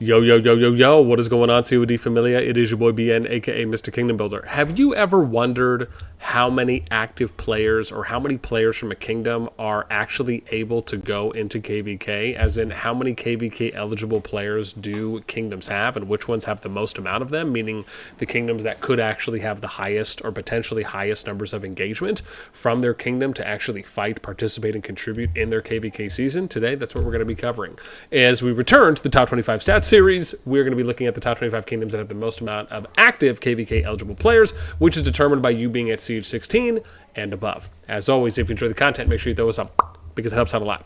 Yo, yo, yo, yo, yo, what is going on, CoD Familia? It is your boy BN, aka Mr. Kingdom Builder. Have you ever wondered how many active players or how many players from a kingdom are actually able to go into KvK? As in, how many KvK eligible players do kingdoms have and which ones have the most amount of them? Meaning the kingdoms that could actually have the highest or potentially highest numbers of engagement from their kingdom to actually fight, participate, and contribute in their KvK season. Today, that's what we're going to be covering. As we return to the Top 25 Stats series, we're going to be looking at the top 25 kingdoms that have the most amount of active KvK eligible players, which is determined by you being at Siege 16 and above. As always, if you enjoy the content, make sure you throw us up because it helps out a lot.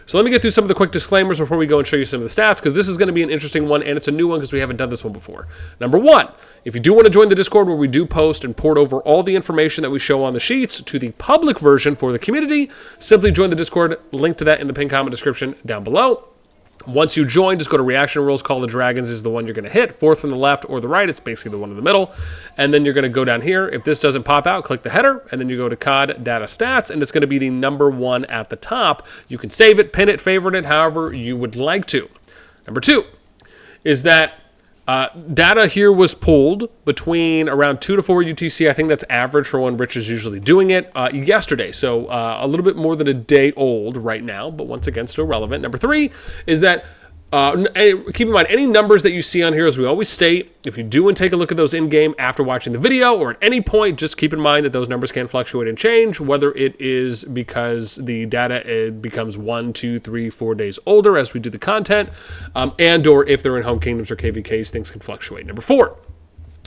So let me get through some of the quick disclaimers before we go and show you some of the stats, because this is going to be an interesting one, and it's a new one because we haven't done this one before. Number one, if you do want to join the Discord where we do post and port over all the information that we show on the sheets to the public version for the community, simply join the Discord. Link to that in the pinned comment description down below. Once you join, just go to Reaction Rules. Call the Dragons is the one you're going to hit. Fourth from the left or the right. It's basically the one in the middle. And then you're going to go down here. If this doesn't pop out, click the header. And then you go to COD Data Stats. And it's going to be the number one at the top. You can save it, pin it, favorite it, however you would like to. Number two is that data here was pulled between around 2 to 4 UTC. I think that's average for when Rich is usually doing it, yesterday. So a little bit more than a day old right now, but once again, still relevant. Number three is that, keep in mind, any numbers that you see on here, as we always state, if you do and take a look at those in-game after watching the video or at any point, just keep in mind that those numbers can fluctuate and change, whether it is because the data becomes 1, 2, 3, 4 days older as we do the content, and or if they're in home kingdoms or KvKs, things can fluctuate. Number four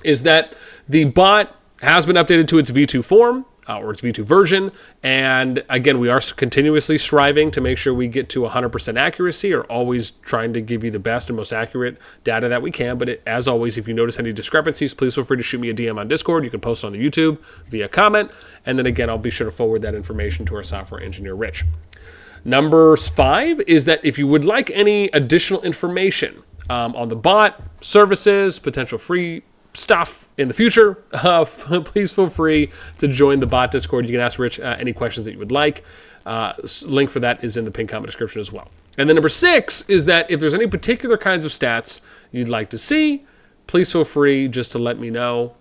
is that the bot has been updated to its V2 form, or its V2 version, and again, we are continuously striving to make sure we get to 100% accuracy, or always trying to give you the best and most accurate data that we can. But as always, if you notice any discrepancies, please feel free to shoot me a DM on Discord. You can post on the YouTube via comment, and then again, I'll be sure to forward that information to our software engineer, Rich. Number five is that if you would like any additional information on the bot, services, potential free stuff in the future, please feel free to join the bot Discord. You can ask Rich any questions that you would like. Link for that is in the pinned comment description as well. And then number six is that if there's any particular kinds of stats you'd like to see, please feel free just to let me know,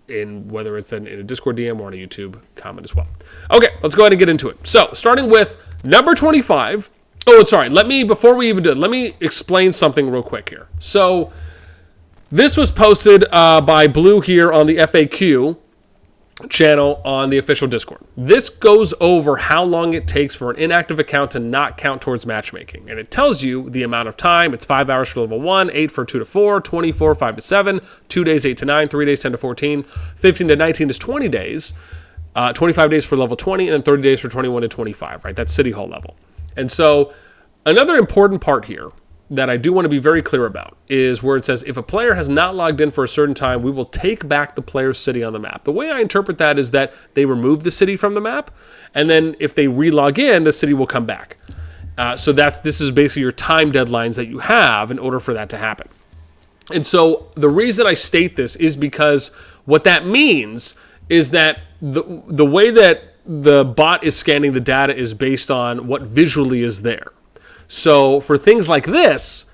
in whether it's in a Discord DM or on a YouTube comment as well. Okay, let's go ahead and get into it. So starting with number 25. Oh, sorry. Before we even do it, let me explain something real quick here. So this was posted by Blue here on the FAQ channel on the official Discord. This goes over how long it takes for an inactive account to not count towards matchmaking. And it tells you the amount of time. It's 5 hours for level 1, 8 for 2 to 4, 24, 5 to 7, 2 days, 8 to 9, 3 days, 10 to 14, 15 to 19 is 20 days, 25 days for level 20, and then 30 days for 21 to 25, right? That's City Hall level. And so another important part here that I do want to be very clear about is where it says, if a player has not logged in for a certain time, we will take back the player's city on the map. The way I interpret that is that they remove the city from the map, and then if they re-log in, the city will come back. So this is basically your time deadlines that you have in order for that to happen. And so the reason I state this is because what that means is that the way that the bot is scanning the data is based on what visually is there. So for things like this,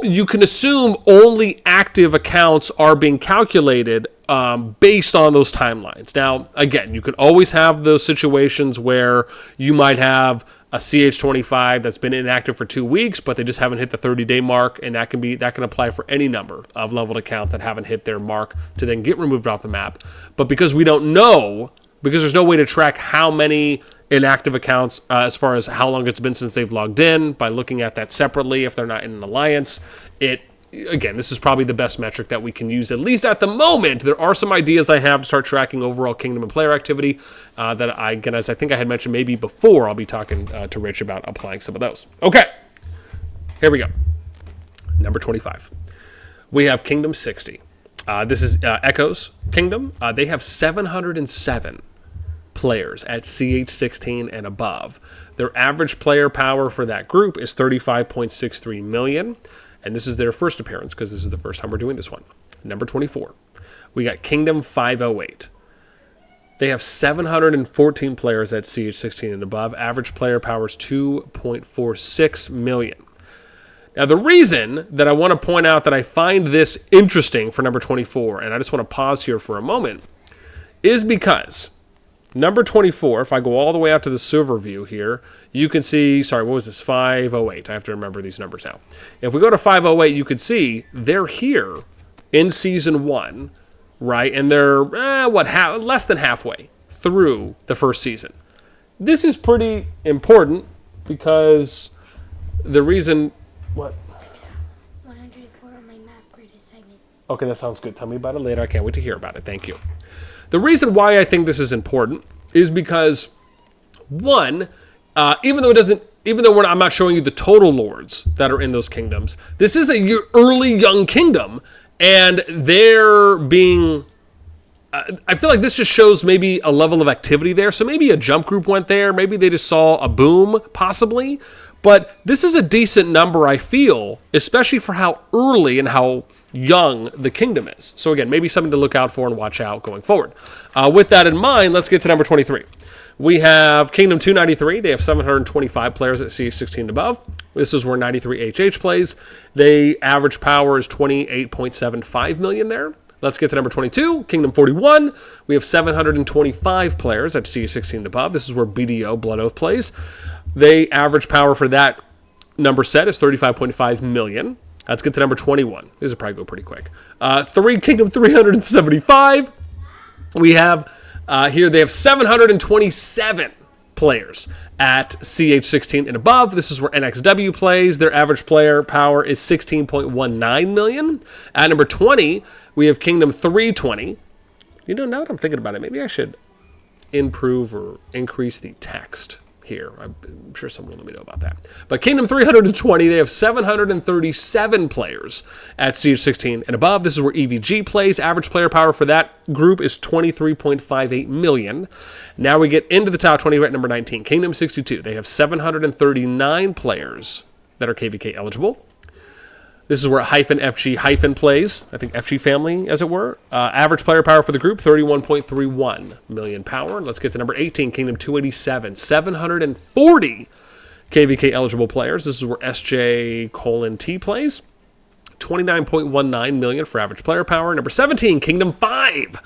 you can assume only active accounts are being calculated based on those timelines. Now, again, you could always have those situations where you might have a CH25 that's been inactive for 2 weeks, but they just haven't hit the 30-day mark, and that can apply for any number of leveled accounts that haven't hit their mark to then get removed off the map. But because we don't know, because there's no way to track how many inactive accounts as far as how long it's been since they've logged in by looking at that separately if they're not in an alliance, again, this is probably the best metric that we can use, at least at the moment. There are some ideas I have to start tracking overall kingdom and player activity as I think I had mentioned maybe before, I'll be talking to Rich about applying some of those. Okay, here we go. Number 25. We have Kingdom 60. This is Echo's Kingdom. They have 707 players at CH16 and above. Their average player power for that group is 35.63 million. And this is their first appearance because this is the first time we're doing this one. Number 24. We got Kingdom 508. They have 714 players at CH16 and above. Average player power is 2.46 million. Now, the reason that I want to point out that I find this interesting for number 24, and I just want to pause here for a moment, is because number 24, if I go all the way out to the silver view here, you can see, sorry, what was this? 508. I have to remember these numbers now. If we go to 508, you can see they're here in Season 1, right? And they're, less than halfway through the first season. This is pretty important because the reason... What? 104 on my math grid assignment. Okay, that sounds good. Tell me about it later. I can't wait to hear about it. Thank you. The reason why I think this is important is because, one, even though I'm not showing you the total lords that are in those kingdoms, this is a early young kingdom, and they're being... I feel like this just shows maybe a level of activity there. So maybe a jump group went there. Maybe they just saw a boom, possibly. But this is a decent number, I feel, especially for how early and how young the kingdom is. So again, maybe something to look out for and watch out going forward. With that in mind, let's get to number 23. We have Kingdom 293. They have 725 players at CH16 and above. This is where 93HH plays. They average power is 28.75 million there. Let's get to number 22, Kingdom 41. We have 725 players at CH16 and above. This is where BDO, Blood Oath, plays. They average power for that number set is 35.5 million. Let's get to number 21. This will probably go pretty quick. Kingdom 375. We have here they have 727 players at CH16 and above. This is where NXW plays. Their average player power is 16.19 million. At number 20, we have Kingdom 320. You know, now that I'm thinking about it, maybe I should improve or increase the text here. I'm sure someone will let me know about that. But Kingdom 320, they have 737 players at CH16 and above. This is where EVG plays. Average player power for that group is 23.58 million. Now we get into the top 20 at number 19. Kingdom 62, they have 739 players that are KvK eligible. This is where -FG- plays. I think FG family, as it were. Average player power for the group, 31.31 million power. Let's get to number 18, Kingdom 287. 740 KvK eligible players. This is where SJ:T plays. 29.19 million for average player power. Number 17, Kingdom 5.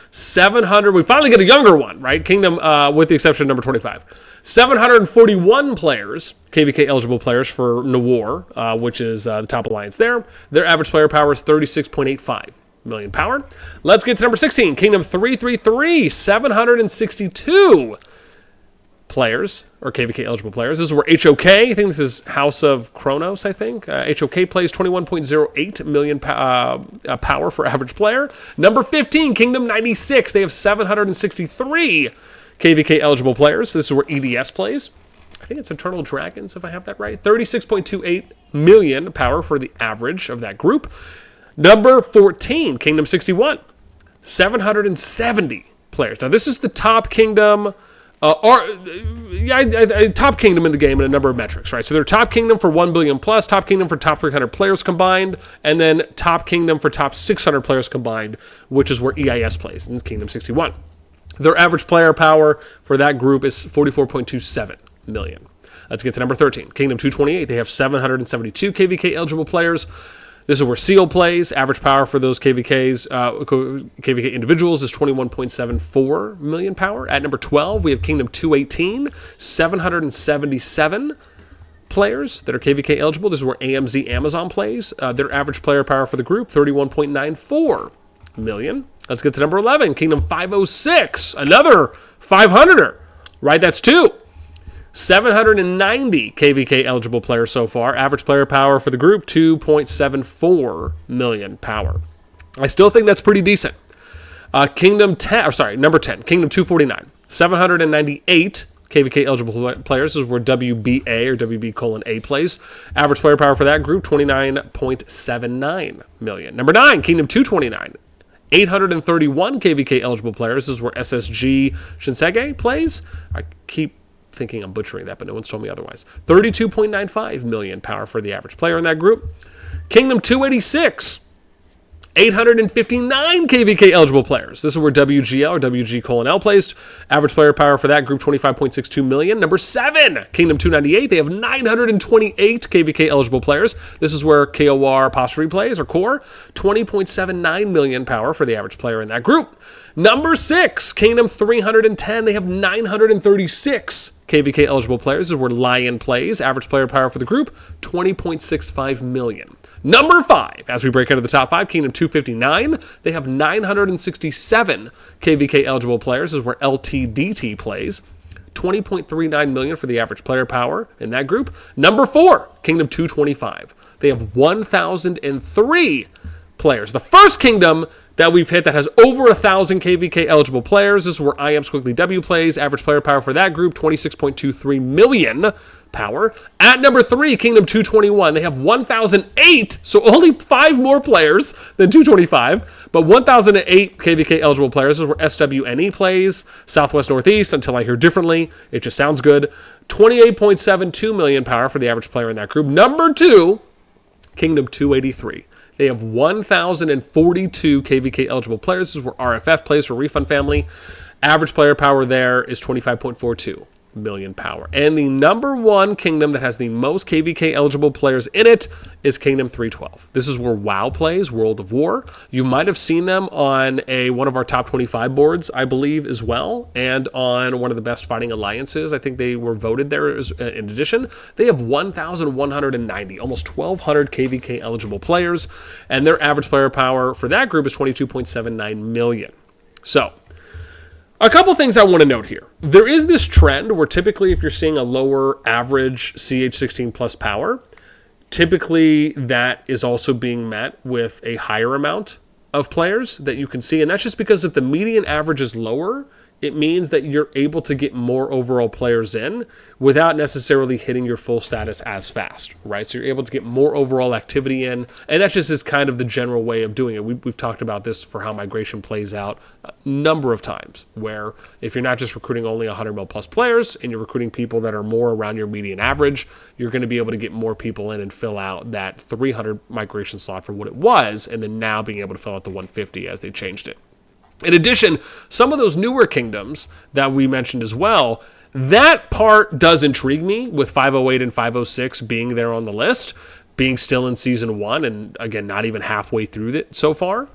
700. We finally get a younger one, right? Kingdom, with the exception of number 25. 741 players, KvK eligible players for Nawar, which is the top alliance there. Their average player power is 36.85 million power. Let's get to number 16, Kingdom 333, 762 players, or KvK eligible players. This is where HOK, I think this is House of Kronos, I think. HOK plays 21.08 million power for average player. Number 15, Kingdom 96, they have 763 KvK eligible players. This is where EDS plays. I think it's Eternal Dragons, if I have that right. 36.28 million power for the average of that group. Number 14, Kingdom 61. 770 players. Now, this is the top kingdom, top kingdom in the game in a number of metrics, right? So they're top kingdom for 1 billion plus, top kingdom for top 300 players combined, and then top kingdom for top 600 players combined, which is where EIS plays in Kingdom 61. Their average player power for that group is 44.27 million. Let's get to number 13. Kingdom 228, they have 772 KvK eligible players. This is where Seal plays. Average power for those KvK individuals is 21.74 million power. At number 12, we have Kingdom 218, 777 players that are KvK eligible. This is where AMZ Amazon plays. Their average player power for the group, 31.94 million. Let's get to number 11, Kingdom 506, another 500er, right? That's two. 790 KvK eligible players so far. Average player power for the group, 2.74 million power. I still think that's pretty decent. Number 10, Kingdom 249, 798 KvK eligible players. This is where WBA or WB:A plays. Average player power for that group, 29.79 million. Number 9, Kingdom 229. 831 KvK eligible players. This is where SSG Shinsege plays. I keep thinking I'm butchering that, but no one's told me otherwise. 32.95 million power for the average player in that group. Kingdom 286. 859 KvK eligible players. This is where WGL or WG:(L) placed. Average player power for that group, 25.62 million. Number 7, Kingdom 298. They have 928 KvK eligible players. This is where KOR apostrophe plays, or core. 20.79 million power for the average player in that group. Number 6, Kingdom 310. They have 936 KvK eligible players. This is where Lion plays. Average player power for the group, 20.65 million. Number 5, as we break into the top 5, Kingdom 259. They have 967 KvK eligible players. This is where LTDT plays. 20.39 million for the average player power in that group. Number 4, Kingdom 225. They have 1,003 players. The first kingdom that we've hit that has over 1,000 KvK eligible players. This is where I Am Squiggly W plays. Average player power for that group, 26.23 million power. At number 3, Kingdom 221. They have 1,008, so only 5 more players than 225, but 1,008 KvK eligible players. This is where SWNE plays. Southwest Northeast, until I hear differently. It just sounds good. 28.72 million power for the average player in that group. Number 2, Kingdom 283. They have 1,042 KvK eligible players. This is where RFF plays for Refund Family. Average player power there is 25.42 million power. And the number 1 kingdom that has the most KvK eligible players in it is Kingdom 312. This is where WoW plays, World of War. You might have seen them on one of our top 25 boards, I believe, as well, and on one of the best fighting alliances. I think they were voted there in addition. They have 1,190, almost 1,200 KvK eligible players, and their average player power for that group is 22.79 million. So, a couple things I want to note here. There is this trend where typically if you're seeing a lower average CH16 plus power, typically that is also being met with a higher amount of players that you can see. And that's just because if the median average is lower, it means that you're able to get more overall players in without necessarily hitting your full status as fast, right? So you're able to get more overall activity in, and that just is kind of the general way of doing it. We've talked about this for how migration plays out a number of times, where if you're not just recruiting only 100 mil plus players and you're recruiting people that are more around your median average, you're going to be able to get more people in and fill out that 300 migration slot for what it was, and then now being able to fill out the 150 as they changed it. In addition, some of those newer kingdoms that we mentioned as well, that part does intrigue me with 508 and 506 being there on the list, being still in Season 1 and, again, not even halfway through it so far.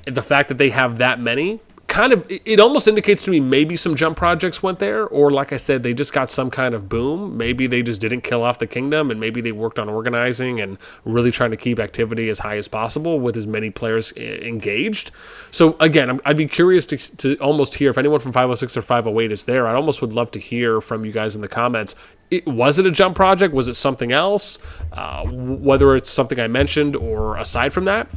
The fact that they have that many, kind of, it almost indicates to me maybe some jump projects went there, or like I said, they just got some kind of boom. Maybe they just didn't kill off the kingdom, and maybe they worked on organizing and really trying to keep activity as high as possible with as many players engaged. So again, I'd be curious to almost hear if anyone from 506 or 508 is there. I almost would love to hear from you guys in the comments. Was it a jump project? Was it something else? Whether it's something I mentioned or aside from that.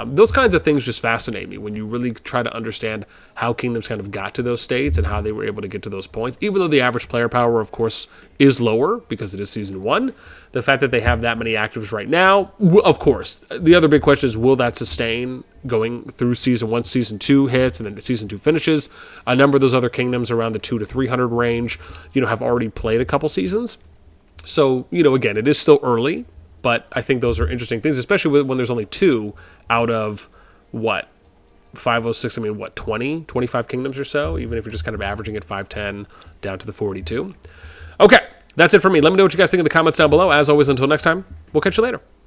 Those kinds of things just fascinate me when you really try to understand how kingdoms kind of got to those states and how they were able to get to those points. Even though the average player power, of course, is lower because it is Season 1, the fact that they have that many actives right now, of course, the other big question is, will that sustain going through Season 1, Season 2 hits, and then Season 2 finishes? A number of those other kingdoms around the 200 to 300 range, have already played a couple seasons. So, again, it is still early, but I think those are interesting things, especially when there's only 2 out of, 506, 20, 25 kingdoms or so, even if you're just kind of averaging at 510 down to the 42. Okay, that's it for me. Let me know what you guys think in the comments down below. As always, until next time, we'll catch you later.